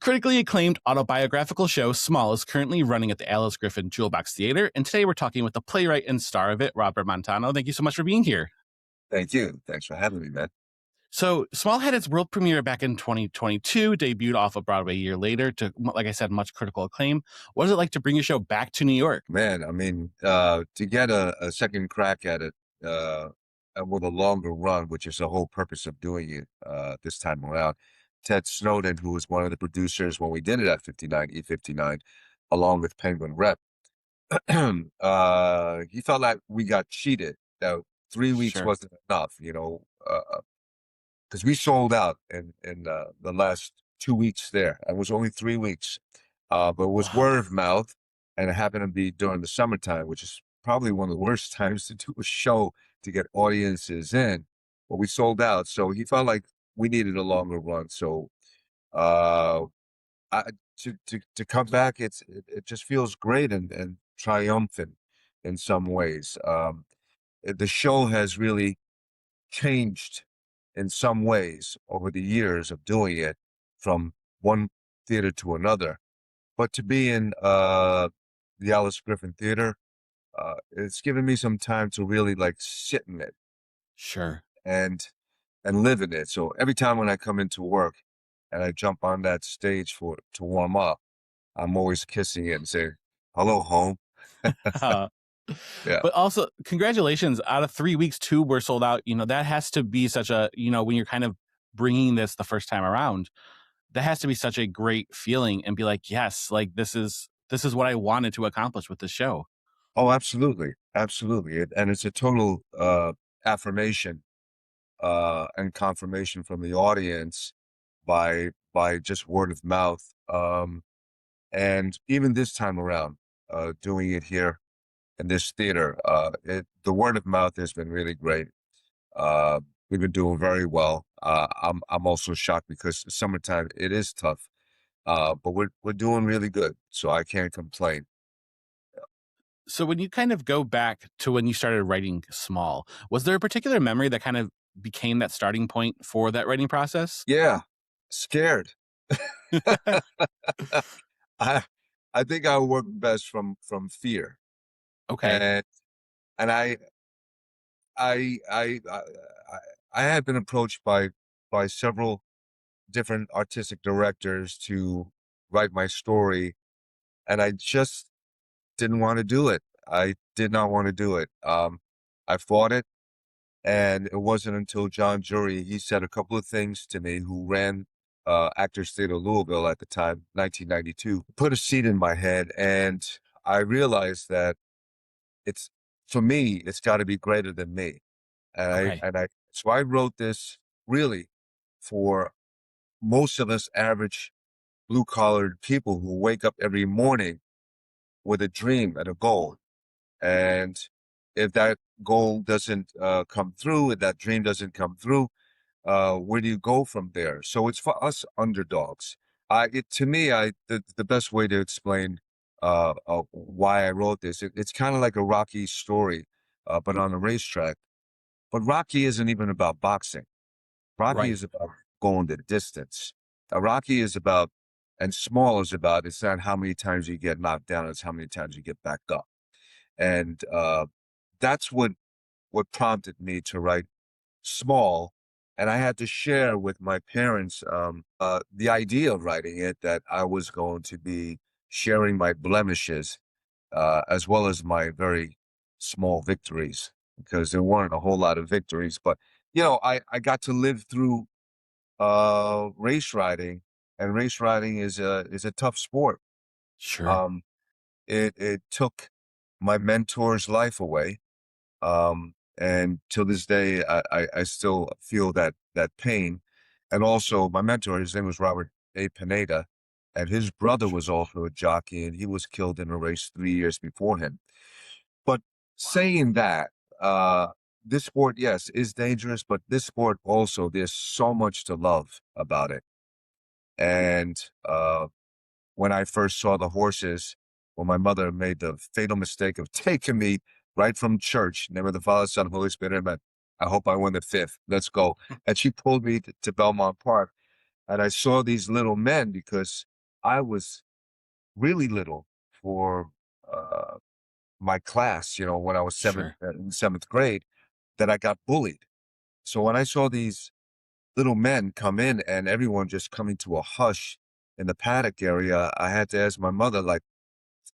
Critically acclaimed autobiographical show Small is currently running at the Alice Griffin Jewel Box Theater, and today we're talking with the playwright and star of it, Robert Montano. Thank you so much for being here. Thank you. Thanks for having me, man. So, Small had its world premiere back in 2022, debuted off of Broadway a year later to, like I said, much critical acclaim. What is it like to bring your show back to New York? Man, I mean, to get a second crack at it with a longer run, which is the whole purpose of doing it this time around. Ted Snowden, who was one of the producers when we did it at 59 E59, along with Penguin Rep, he felt like we got cheated. That 3 weeks Sure. wasn't enough, because we sold out in the last 2 weeks there. It was only 3 weeks, but it was Wow. word of mouth, and it happened to be during the summertime, which is probably one of the worst times to do a show to get audiences in. But we sold out, so he felt like we needed a longer run. So uh, I, to come back, it just feels great and triumphant in some ways. The show has really changed in some ways over the years of doing it from one theater to another. But to be in the Alice Griffin Theater, it's given me some time to really like sit in it Sure. and live in it. So every time when I come into work and I jump on that stage to warm up, I'm always kissing it and saying, "Hello, home." Uh, Yeah. but also, congratulations. Out of 3 weeks, two were sold out. That has to be such a, when you're kind of bringing this the first time around, that has to be such a great feeling and be like, yes, like this is what I wanted to accomplish with this show. Oh, absolutely, absolutely, and it's a total affirmation and confirmation from the audience by just word of mouth. And even this time around, doing it here in this theater, the word of mouth has been really great. We've been doing very well. I'm also shocked because summertime it is tough, but we're doing really good, so I can't complain. So when you kind of go back to when you started writing Small, was there a particular memory that kind of became that starting point for that writing process? Yeah, scared. I I think I work best from fear, Okay. and and I I I I I had been approached by several different artistic directors to write my story, and I just didn't want to do it. I did not want to do it. I fought it, and it wasn't until John Jury, he said a couple of things to me, who ran Actors Theater Louisville at the time, 1992, put a seed in my head, and I realized that it's for me, it's got to be greater than me. Okay. So I wrote this really for most of us average blue collared people who wake up every morning with a dream and a goal. And if that goal doesn't come through, if that dream doesn't come through, where do you go from there? So it's for us underdogs. To me, the best way to explain why I wrote this, it's kind of like a Rocky story, but on a racetrack. But Rocky isn't even about boxing. Rocky Right. is about going the distance. Rocky is about, and Small is about, it's not how many times you get knocked down, it's how many times you get back up. And that's what prompted me to write Small. And I had to share with my parents the idea of writing it, that I was going to be sharing my blemishes as well as my very small victories, because there weren't a whole lot of victories. But, I got to live through race riding, and race riding is a tough sport. Sure. Um, it took my mentor's life away. And till this day, I still feel that pain. And also my mentor, his name was Robert Pineda, and his brother was also a jockey, and he was killed in a race 3 years before him. But saying that, this sport, yes, is dangerous, but this sport also, there's so much to love about it. And when I first saw the horses, when my mother made the fatal mistake of taking me right from church, name of the Father, Son, and Holy Spirit, amen. I hope I win the fifth. Let's go. And she pulled me to Belmont Park, and I saw these little men, because I was really little for uh, my class, when I was Sure. in seventh grade, that I got bullied. So when I saw these little men come in and everyone just coming to a hush in the paddock area, I had to ask my mother, like,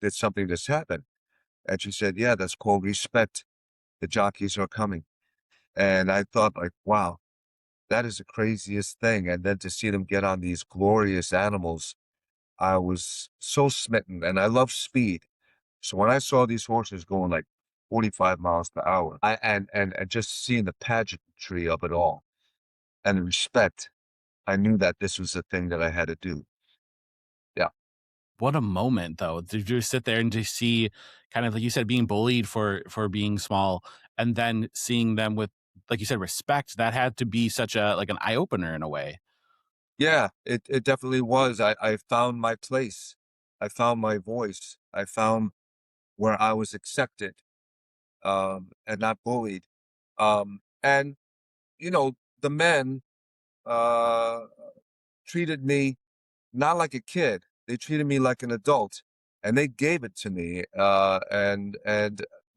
did something just happen? And she said, yeah, that's called respect. The jockeys are coming. And I thought, like, wow, that is the craziest thing. And then to see them get on these glorious animals, I was so smitten. And I love speed. So when I saw these horses going like 45 miles per hour, and just seeing the pageantry of it all and the respect, I knew that this was the thing that I had to do. Yeah. What a moment, though, to just sit there and to see kind of like you said, being bullied for being small, and then seeing them with, like you said, respect. That had to be such a like an eye opener in a way. Yeah, it definitely was. I found my place. I found my voice. I found where I was accepted, and not bullied. And the men uh treated me not like a kid. They treated me like an adult, and they gave it to me, and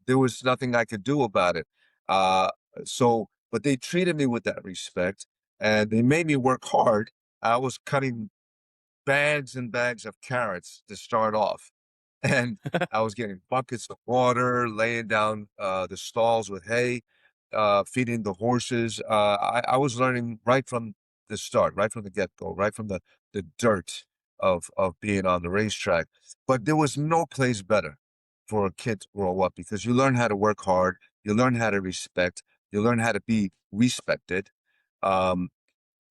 there was nothing I could do about it. Uh, but they treated me with that respect, and they made me work hard. I was cutting bags and bags of carrots to start off. And I was getting buckets of water, laying down the stalls with hay, feeding the horses. I was learning right from the start, right from the get-go, right from the dirt of being on the racetrack. But there was no place better for a kid to grow up because you learn how to work hard, you learn how to respect, you learn how to be respected. Um,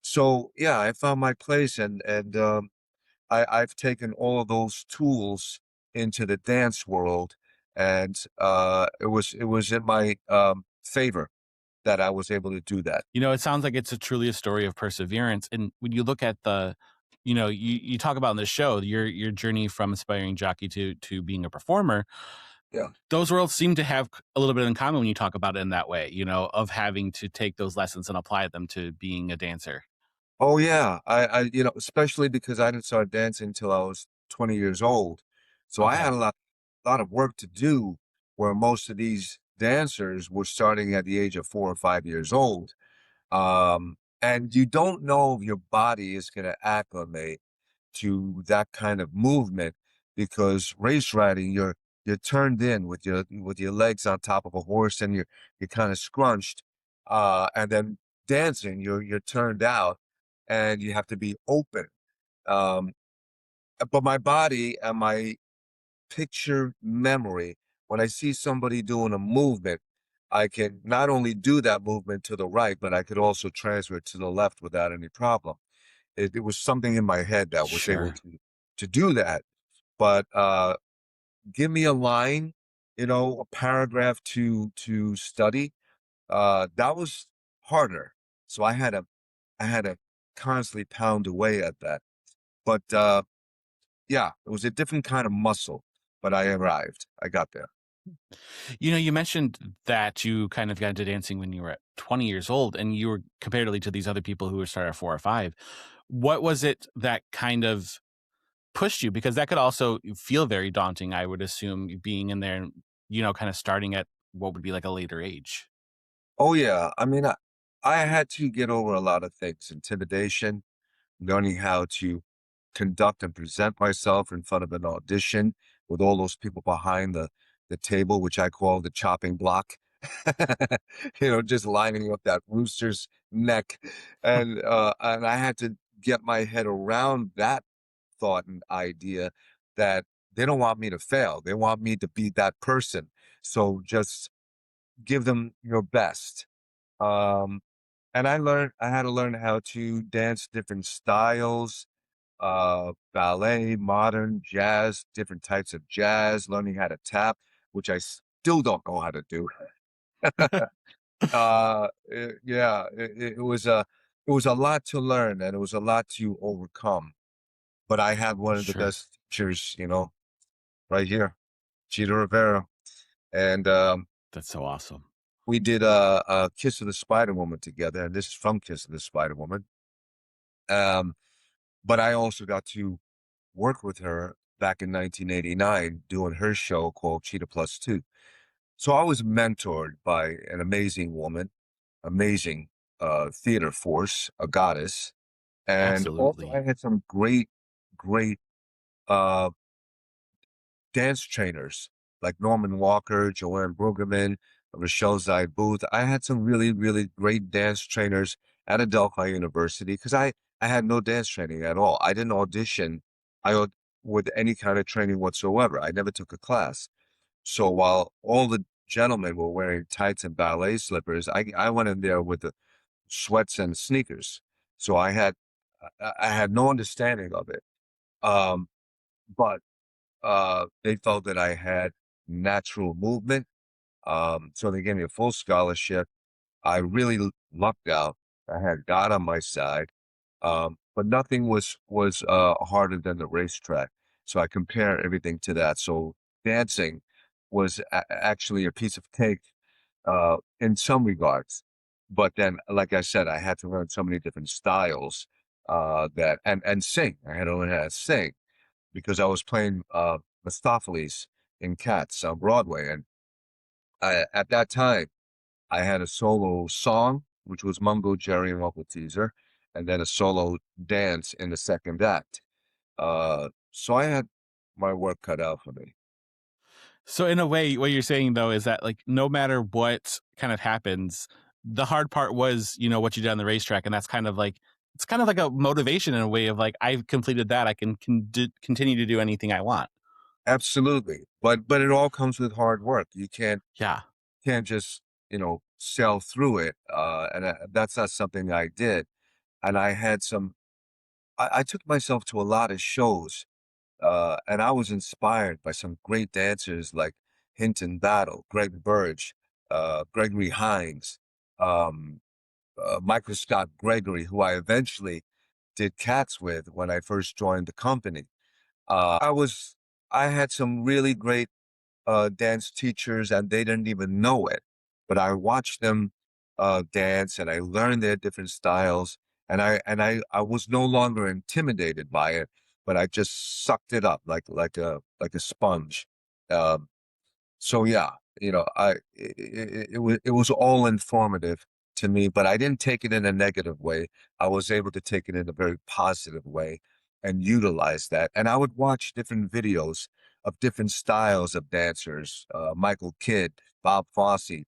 so yeah, I found my place, and I've taken all of those tools into the dance world, and it was in my favor that I was able to do that. It sounds like it's a truly a story of perseverance. And when you look at the, you talk about in the show your journey from aspiring jockey to being a performer. Yeah. Those worlds seem to have a little bit in common when you talk about it in that way, of having to take those lessons and apply them to being a dancer. Oh yeah, especially because I didn't start dancing until I was 20 years old, so I Okay. had a lot of work to do. Where most of these dancers were starting at the age of 4 or 5 years old, and you don't know if your body is going to acclimate to that kind of movement because race riding, you're turned in with your legs on top of a horse and you're kind of scrunched, and then dancing, you're turned out and you have to be open. Um, but my body and my picture memory, when I see somebody doing a movement, I can not only do that movement to the right, but I could also transfer it to the left without any problem. It was something in my head that was able Sure. to do that. But give me a line, a paragraph to study. That was harder. So I had to constantly pound away at that. But yeah, it was a different kind of muscle. But I arrived. I got there. You mentioned that you kind of got into dancing when you were at 20 years old and you were comparatively to these other people who were started at 4 or 5. What was it that kind of pushed you? Because that could also feel very daunting, I would assume, being in there and, kind of starting at what would be like a later age. Oh yeah. I mean, I had to get over a lot of things: intimidation, learning how to conduct and present myself in front of an audition with all those people behind the table, which I call the chopping block. Just lining up that rooster's neck, and I had to get my head around that thought and idea that they don't want me to fail. They want me to be that person. So just give them your best. Um, and I had to learn how to dance different styles, ballet, modern, jazz, different types of jazz, learning how to tap, which I still don't know how to do. Yeah, it was a lot to learn and it was a lot to overcome. But I had one of the Sure. best teachers, right here, Chita Rivera, and That's so awesome. we did a Kiss of the Spider Woman together, and this is from Kiss of the Spider Woman. Um, but I also got to work with her back in 1989 doing her show called Cheetah Plus Two. So I was mentored by an amazing woman, amazing theater force, a goddess. And also Absolutely. I had some great, great uh, dance trainers like Norman Walker, Joanne Brueggemann, Rochelle Zide Booth. I had some really, really great dance trainers at Adelphi University because I had no dance training at all. I didn't audition with any kind of training whatsoever. I never took a class. So while all the gentlemen were wearing tights and ballet slippers, I went in there with the sweats and sneakers. So I had no understanding of it. Um, but they felt that I had natural movement. So they gave me a full scholarship. I really lucked out. I had God on my side. But nothing was harder than the racetrack. So I compare everything to that. So dancing was actually a piece of cake in some regards. But then, like I said, I had to learn so many different styles that and sing. I had to learn how to sing because I was playing Mephistopheles in Cats on Broadway, and at that time I had a solo song, which was Mungo Jerry and Uncle Teaser, and then a solo dance in the second act. So I had my work cut out for me. So in a way, what you're saying though is that like no matter what kind of happens, the hard part was, what you did on the racetrack. And that's kind of like it's kind of like a motivation in a way of like I've completed that. I can continue to do anything I want. Absolutely, but it all comes with hard work. You Yeah. can't just sail through it, and that's not something I did. And I had some. I took myself to a lot of shows. And I was inspired by some great dancers like Hinton Battle, Greg Burge, Gregory Hines, um, Michael Scott Gregory, who I eventually did cats with when I first joined the company. I was I had some really great dance teachers, and they didn't even know it. But I watched them dance, and I learned their different styles, and I was no longer intimidated by it, but I just sucked it up like a sponge. Um, so yeah, it was all informative to me, but I didn't take it in a negative way. I was able to take it in a very positive way and utilize that. And I would watch different videos of different styles of dancers, Michael Kidd, Bob Fosse. It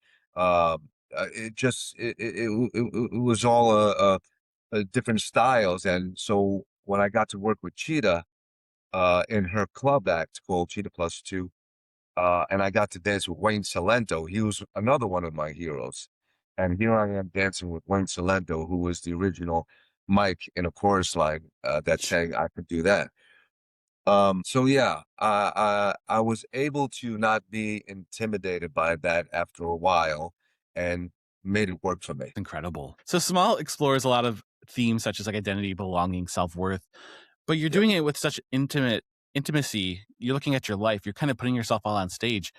was all different styles. And so when I got to work with Cheetah in her club act called Cheetah Plus Two, and I got to dance with Wayne Salento. He was another one of my heroes. And here I am dancing with Wayne Salento, who was the original Mike in a chorus line that sang "I Could Do That." So yeah, I was able to not be intimidated by that after a while, and made it work for me. Incredible. So Small explores a lot of themes such as like identity, belonging, self-worth, but you're Yep. doing it with such intimacy. You're looking at your life. You're kind of putting yourself all on stage.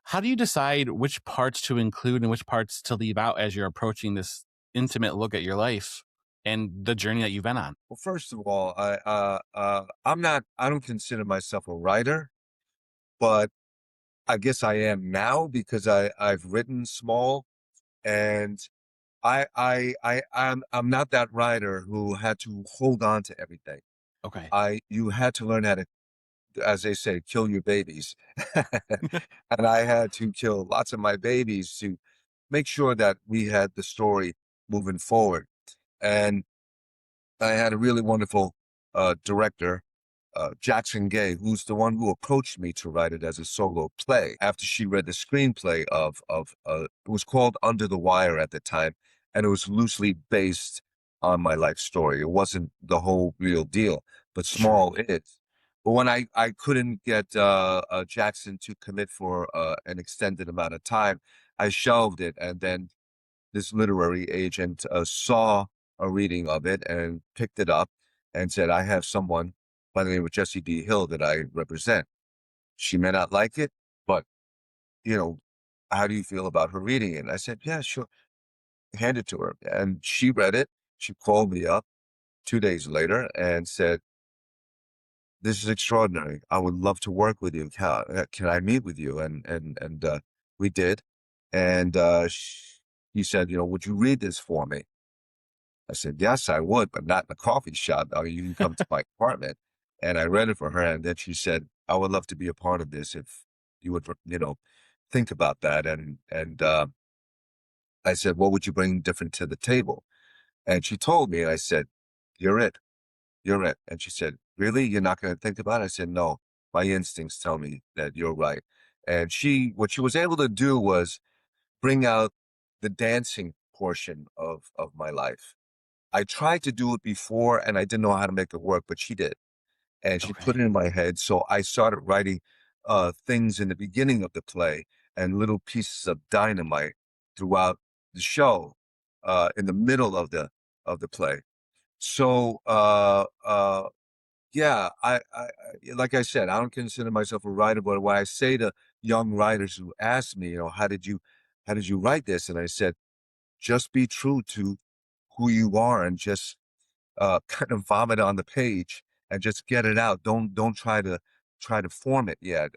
How do you decide which parts to include and which parts to leave out as you're approaching this intimate look at your life and the journey that you've been on? Well, first of all, I'm not. I don't consider myself a writer, but I guess I am now because I've written Small. And I'm not that writer who had to hold on to everything. Okay. You had to learn how to, as they say, kill your babies. And I had to kill lots of my babies to make sure that we had the story moving forward. And I had a really wonderful director, Jackson Gay, who's the one who approached me to write it as a solo play after she read the screenplay of it was called Under the Wire at the time, and it was loosely based on my life story. It wasn't the whole real deal, but Sure. Small is. But when I couldn't get Jackson to commit for an extended amount of time, I shelved it, and then this literary agent saw a reading of it and picked it up and said, I have someone by the name of Jessie D. Hill that I represent. She may not like it, but, you know, how do you feel about her reading it? And I said, yeah, sure. Hand it to her. And she read it. She called me up 2 days later and said, this is extraordinary. I would love to work with you. Can I meet with you? We did. And he said, you know, would you read this for me? I said, yes, I would, but not in a coffee shop. I mean, you can come to my apartment. And I read it for her. And then she said, I would love to be a part of this if you would, you know, think about that. I said, what would you bring different to the table? And she told me, and I said, you're it. You're it. And she said, really? You're not going to think about it? I said, no, my instincts tell me that you're right. And what she was able to do was bring out the dancing portion of my life. I tried to do it before and I didn't know how to make it work, but she did. And she put Okay. it in my head. So I started writing things in the beginning of the play and little pieces of dynamite throughout the show in the middle of the play. So yeah, like I said, I don't consider myself a writer, but what I say to young writers who ask me, you know, how did you write this? And I said, just be true to who you are and just kind of vomit on the page and just get it out. Don't try to form it yet.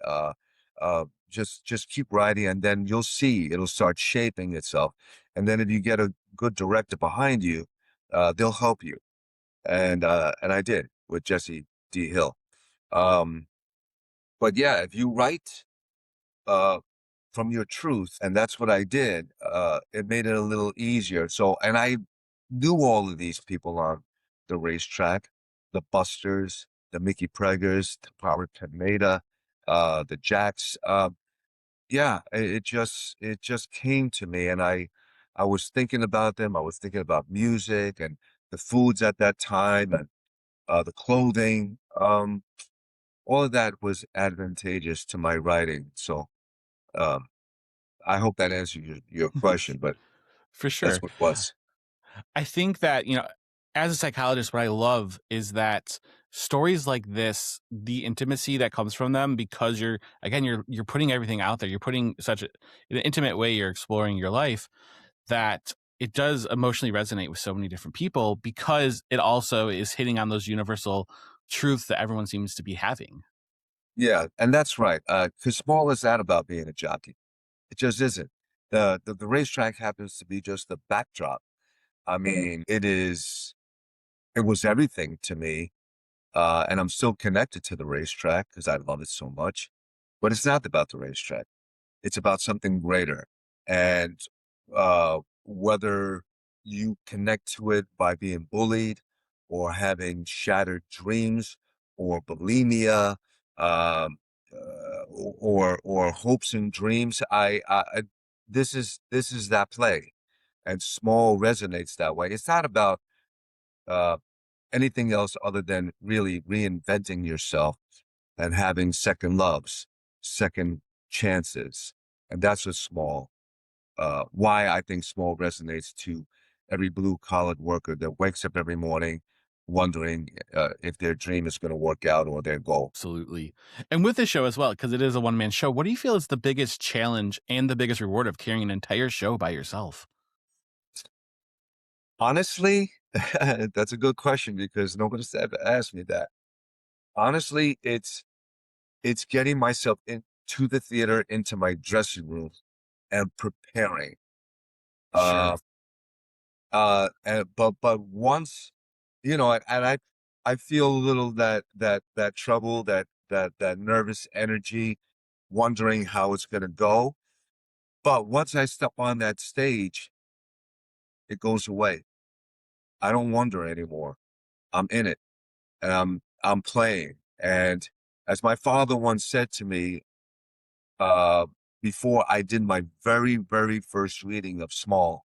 Just keep writing, and then you'll see it'll start shaping itself. And then if you get a good director behind you, they'll help you. And I did with Jesse D. Hill. Um, but yeah, if you write uh, from your truth, and that's what I did, it made it a little easier. So, and I knew all of these people on the racetrack, the Busters, the Mickey Preggers, the Robert Pineda, the Jacks. Yeah, it just came to me, and I was thinking about them. I was thinking about music and the foods at that time, and the clothing. All of that was advantageous to my writing. So um, I hope that answered your question, but For that's sure. what it was. I think that, as a psychologist, what I love is that stories like this, the intimacy that comes from them, because you're putting everything out there. You're putting in an intimate way, you're exploring your life, that it does emotionally resonate with so many different people because it also is hitting on those universal truths that everyone seems to be having. Yeah, and that's right. Because small is that about being a jockey? It just isn't. The racetrack happens to be just the backdrop. I mean, it was everything to me. And I'm still connected to the racetrack because I love it so much. But it's not about the racetrack. It's about something greater. And whether you connect to it by being bullied or having shattered dreams or bulimia, or hopes and dreams, this is that play, and small resonates that way. It's not about uh, anything else other than really reinventing yourself and having second loves, second chances. And that's what small, why I think small resonates to every blue collared worker that wakes up every morning wondering if their dream is going to work out or their goal. Absolutely. And with this show as well, because it is a one man show, what do you feel is the biggest challenge and the biggest reward of carrying an entire show by yourself? Honestly, that's a good question because nobody's ever asked me that. Honestly, it's getting myself into the theater, into my dressing room, and preparing. Sure. Uh, but once, you know, and I feel a little that trouble, that nervous energy, wondering how it's going to go. But once I step on that stage, it goes away. I don't wonder anymore. I'm in it, and I'm playing. And as my father once said to me, uh, before I did my very first reading of Small,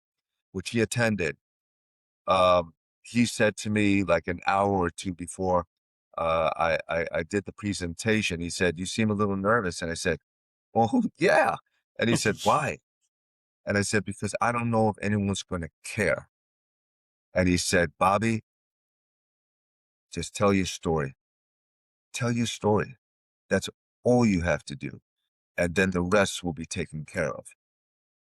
which he attended, he said to me like an hour or two before I did the presentation, he said, "You seem a little nervous." And I said, "Oh, yeah." And he said, "Why?" And I said, "Because I don't know if anyone's going to care." And he said, "Bobby, just tell your story. Tell your story. That's all you have to do. And then the rest will be taken care of."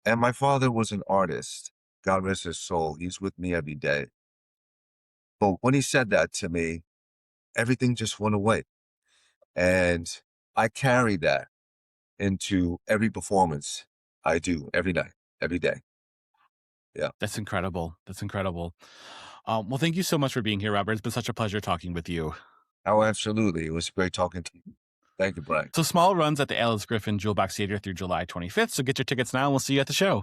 And my father was an artist. God rest his soul. He's with me every day. But when he said that to me, everything just went away. And I carry that into every performance I do every night, every day. Yeah. That's incredible. That's incredible. Well, thank you so much for being here, Robert. It's been such a pleasure talking with you. Oh, absolutely. It was great talking to you. Thank you, Brian. So small runs at the Alice Griffin Jewel Box Theater through July 25th. So get your tickets now and we'll see you at the show.